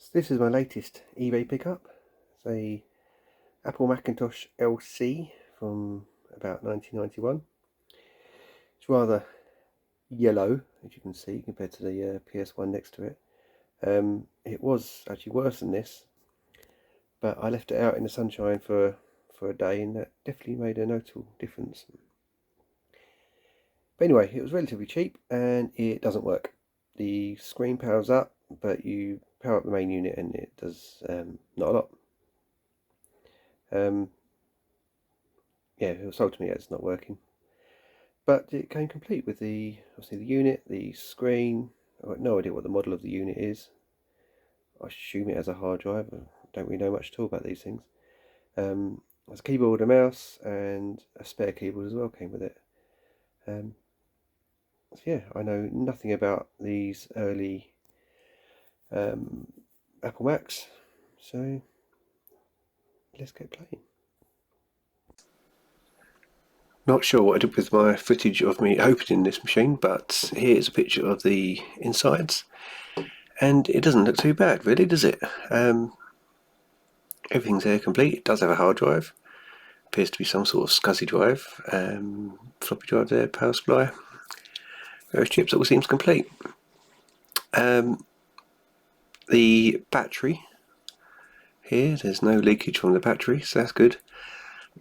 So this is my latest eBay pickup. It's a Apple Macintosh LC from about 1991. It's rather yellow, as you can see, compared to the PS1 next to it. It was actually worse than this, but I left it out in the sunshine for a day, and that definitely made a notable difference. But anyway, it was relatively cheap, and it doesn't work. The screen powers up, but you power up the main unit and it does not a lot. Yeah, it was sold to me as not working, but it came complete with obviously the unit, the screen. I've got no idea what the model of the unit is. I assume it has a hard drive. I don't really know much at all about these things. There's a keyboard, a mouse, and a spare keyboard as well came with it. So yeah, I know nothing about these early Apple Macs, so let's get playing. Not sure what I did with my footage of me opening this machine, but here's a picture of the insides, and it doesn't look too bad really, does it? Everything's there complete. It does have a hard drive, appears to be some sort of SCSI drive, floppy drive there, power supply, various chips, all seems complete. The battery here, there's no leakage from the battery, so that's good.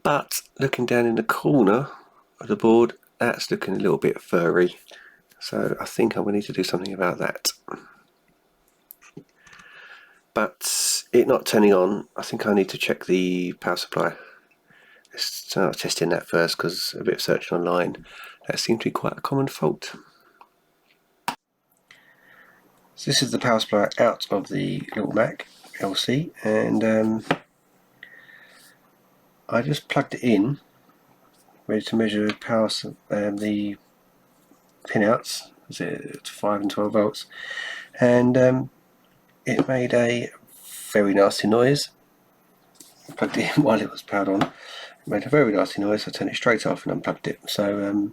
But looking down in the corner of the board, that's looking a little bit furry. So I think I'm going to need to do something about that. But it not turning on, I think I need to check the power supply. Let's start testing that first, because a bit of searching online, that seems to be quite a common fault. So this is the power supply out of the little Mac LC, and I just plugged it in, ready to measure power, the pinouts, is it 5 and 12 volts, and it made a very nasty noise. I plugged it in while it was powered on. It made a very nasty noise. I turned it straight off and unplugged it. So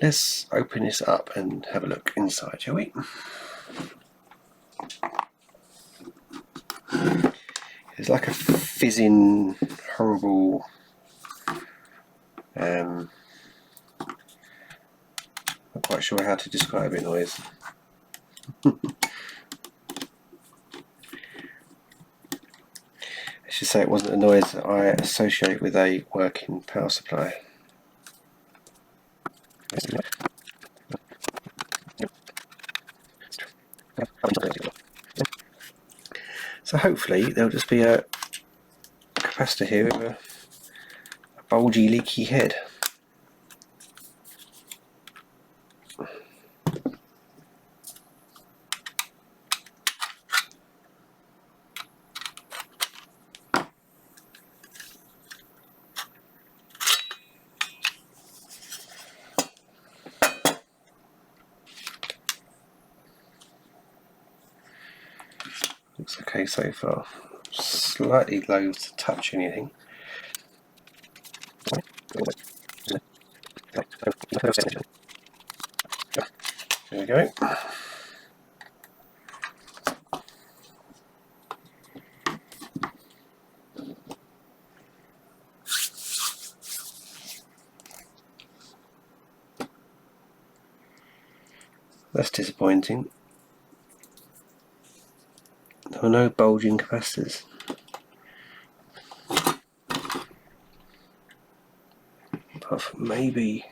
let's open this up and have a look inside, shall we? It's like a fizzing, horrible not quite sure how to describe it noise. I should say it wasn't a noise that I associate with a working power supply. So hopefully there'll just be a capacitor here with a bulgy, leaky head. Looks okay so far. Slightly loath to touch anything. There we go. That's disappointing. There are no bulging capacitors. Apart from maybe...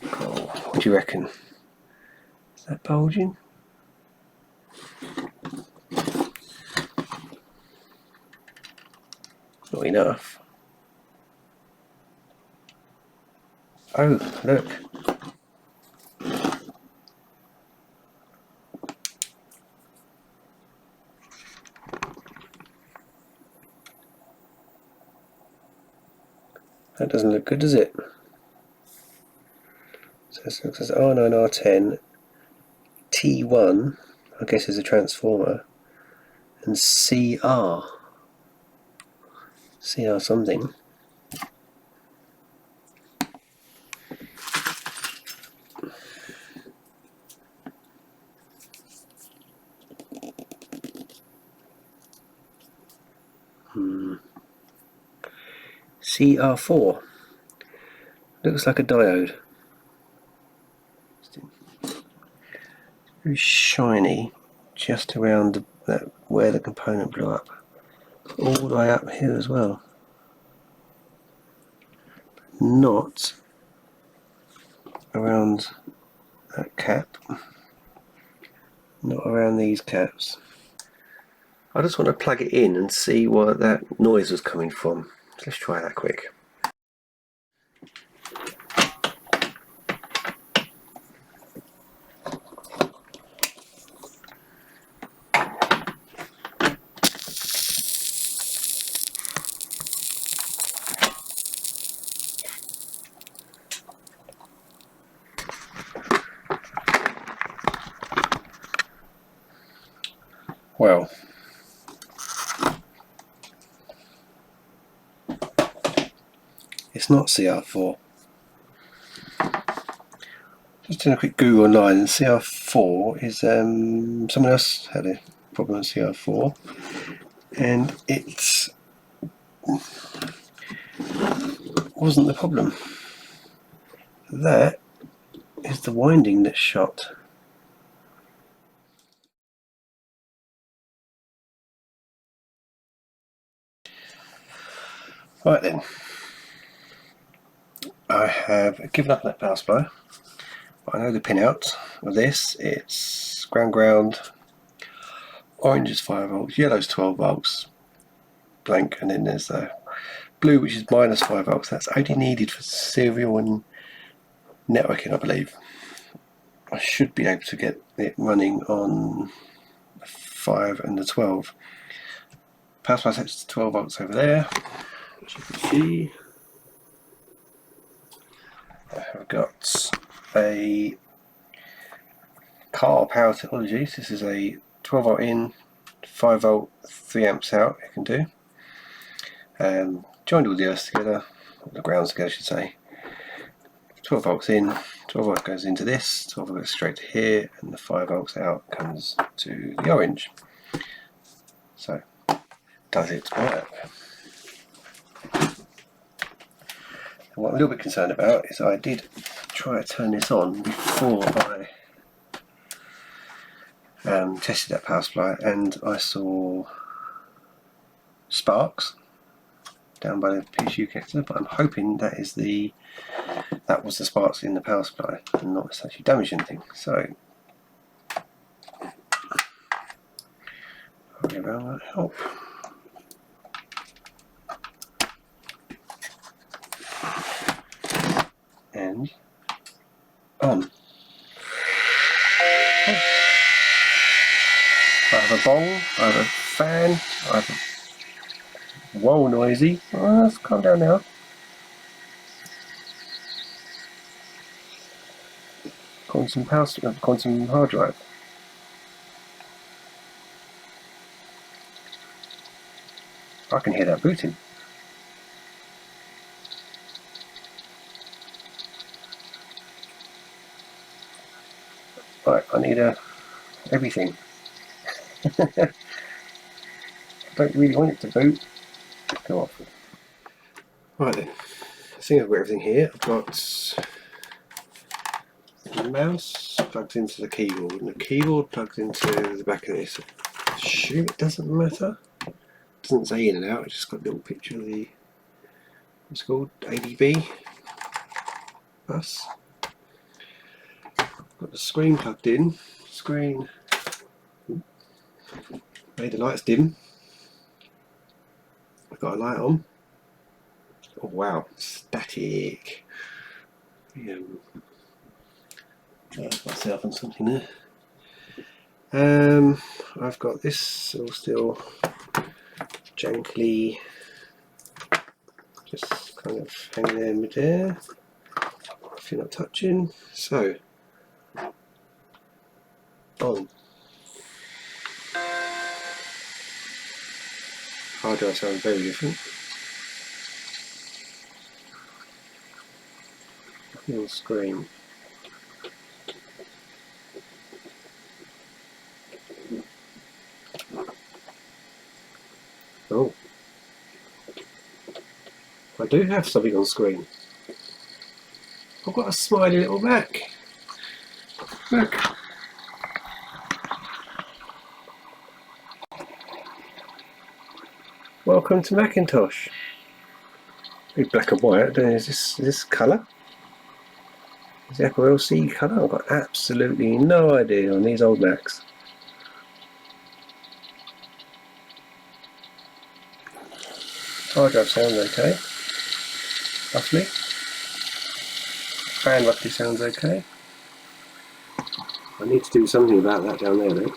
Oh, what do you reckon? Is that bulging? Not enough. Oh, look. That doesn't look good, does it? So this looks as R9R10, T1, I guess is a transformer, and CR something. CR4. Looks like a diode. Very shiny, just around where the component blew up. All the way up here as well. Not around that cap. Not around these caps. I just want to plug it in and see where that noise was coming from. So let's try that quick. Well, it's not CR4. Just doing a quick Google online, and CR4 is someone else had a problem with CR4, and it wasn't the problem. That is the winding that's shot. Right then, I have given up that power supply. I know the pin out of this. It's ground, orange is 5 volts, yellow is 12 volts, blank, and then there's the blue, which is minus 5 volts. That's only needed for serial and networking, I believe. I should be able to get it running on the 5 and the 12. Power supply set to 12 volts over there, as you can see. I have got a Car Power Technologies. This is a 12 volt in, 5 volt, 3 amps out. It can do. Joined all the earths together, the grounds together, I should say. 12 volts in, 12 volts goes into this, 12 volts goes straight to here, and the 5 volts out comes to the orange. So, does it work? And what I'm a little bit concerned about is I did try to turn this on before I tested that power supply, and I saw sparks down by the PSU connector, but I'm hoping that was the sparks in the power supply and not actually damaged anything. So hopefully that will help. And on. I have a bong, I have a fan, I have a whoa noisy. Oh, let's calm down now. Quantum hard drive. I can hear that booting. Right, I need everything. I don't really want it to boot. Go off. Right then, I think I've got everything here. I've got the mouse plugged into the keyboard, and the keyboard plugged into the back of this. I assume it doesn't matter. It doesn't say in and out, it's just got a little picture of the, what's it called, ADB bus. Got the screen plugged in. Screen made the lights dim. I've got a light on. Oh wow, static. Myself and something there. I've got this all still jankily just kind of hanging there in midair if you're not touching. So on. Hard drive sounds very different. Little screen. Oh, I do have something on screen. I've got a smiley little Mac. Look. Welcome to Macintosh. Very black and white. Is this colour? Is the Apple LC colour? I've got absolutely no idea on these old Macs. Hard drive sounds okay. Roughly. Fan roughly sounds okay. I need to do something about that down there though.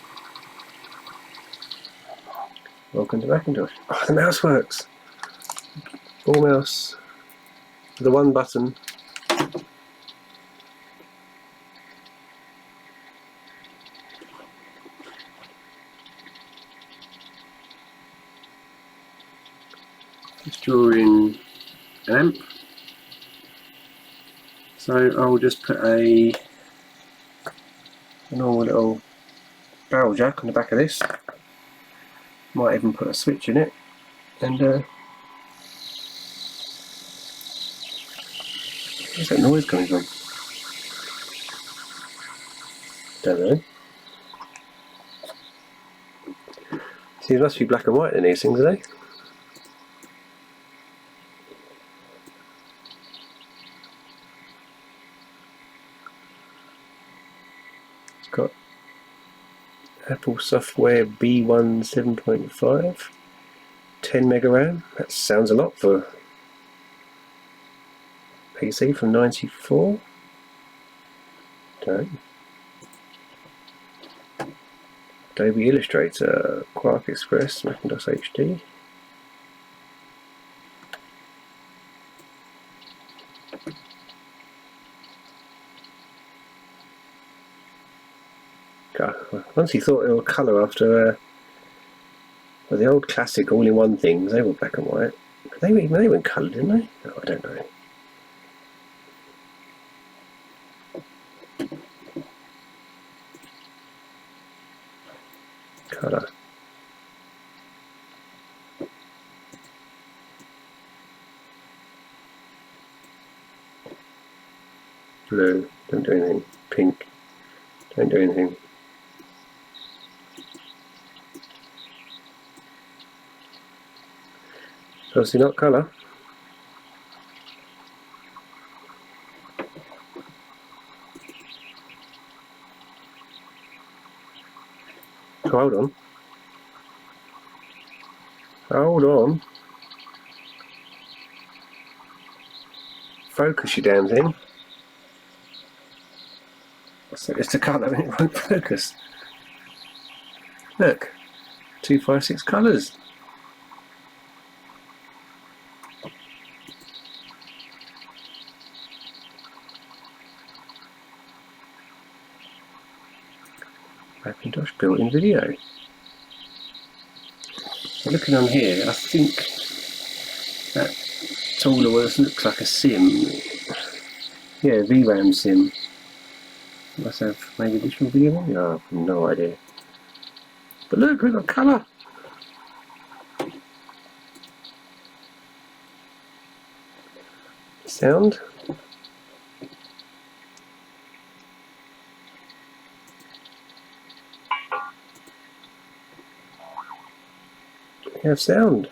Welcome to Macintosh. Oh, the mouse works. Ball mouse. The one button. Just draw in an amp. So I'll just put a normal little barrel jack on the back of this. Might even put a switch in it. And where's that noise coming from? Don't know. See, it must be black and white in these things, eh? It's got Apple software B1 7.5, 10 mega RAM. That sounds a lot for PC from '94. Don't. Adobe Illustrator, Quark Express, Macintosh HD. God, once you thought they were colour after well, the old classic all-in-one things, they were black and white. But they were coloured, didn't they? Oh, I don't know. Colour. Blue, don't do anything. Pink, don't do anything. Obviously not colour. Oh, hold on. Hold on. Focus, you damn thing. So it's the colour and it won't focus. Look, 256 colours. Macintosh built-in video. So looking on here, I think that Tooler looks like a sim. Yeah, VRAM sim. Must have maybe additional video on? No, I've no idea. But look, we've got colour. Sound. We have sound.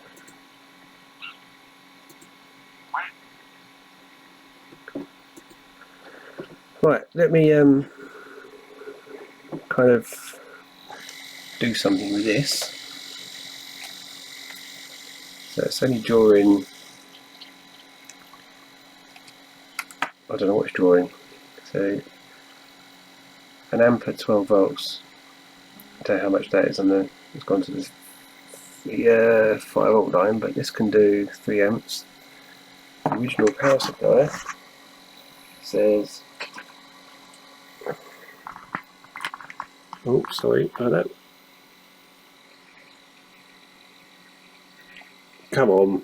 Right, let me kind of do something with this. So it's only drawing, I don't know what it's drawing. So an amp at 12 volts. I don't know how much that is on the, it's gone to this 5-volt line, but this can do 3 amps. The original power supply says, oh sorry about that. Come on,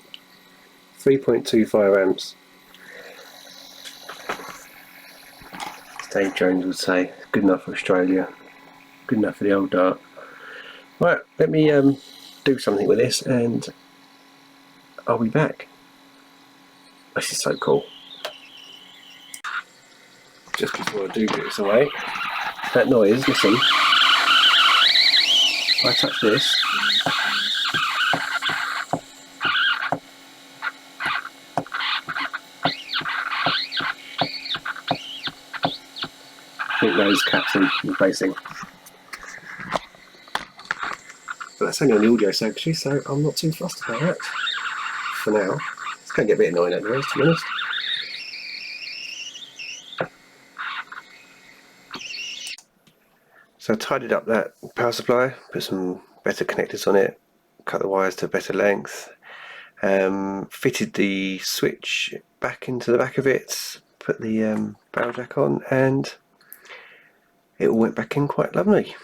3.25 amps. Dave Jones would say, good enough for Australia, good enough for the old dart. Right, let me do something with this and I'll be back. This is so cool. Just before I do get this away, that noise, listen, if I touch this, I think those caps are replacing. But that's only on the audio secretary, so I'm not too fussed about that for now. It's going to get a bit annoying at the to be honest. So I tidied up that power supply, put some better connectors on it, cut the wires to a better length, fitted the switch back into the back of it, put the barrel jack on, and it all went back in quite lovely.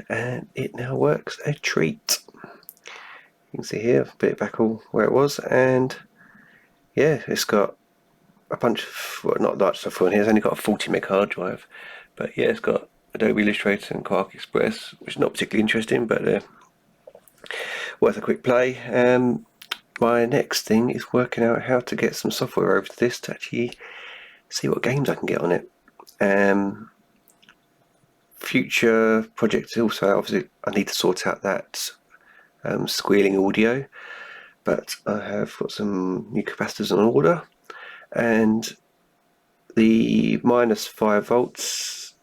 And it now works a treat. You can see here, I've put it back all where it was, and yeah, it's got a bunch of, well, not that stuff on here, it's only got a 40 meg hard drive, but yeah, it's got Adobe Illustrator and Quark Express, which is not particularly interesting, but worth a quick play. My next thing is working out how to get some software over to this to actually see what games I can get on it. Future projects also, obviously I need to sort out that squealing audio, but I have got some new capacitors on order, and the -5 volts,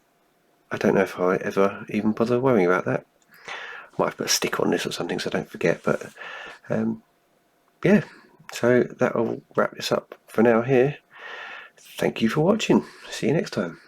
I don't know if I ever even bother worrying about that. I might have put a stick on this or something so I don't forget, but yeah, so that'll wrap this up for now here. Thank you for watching. See you next time.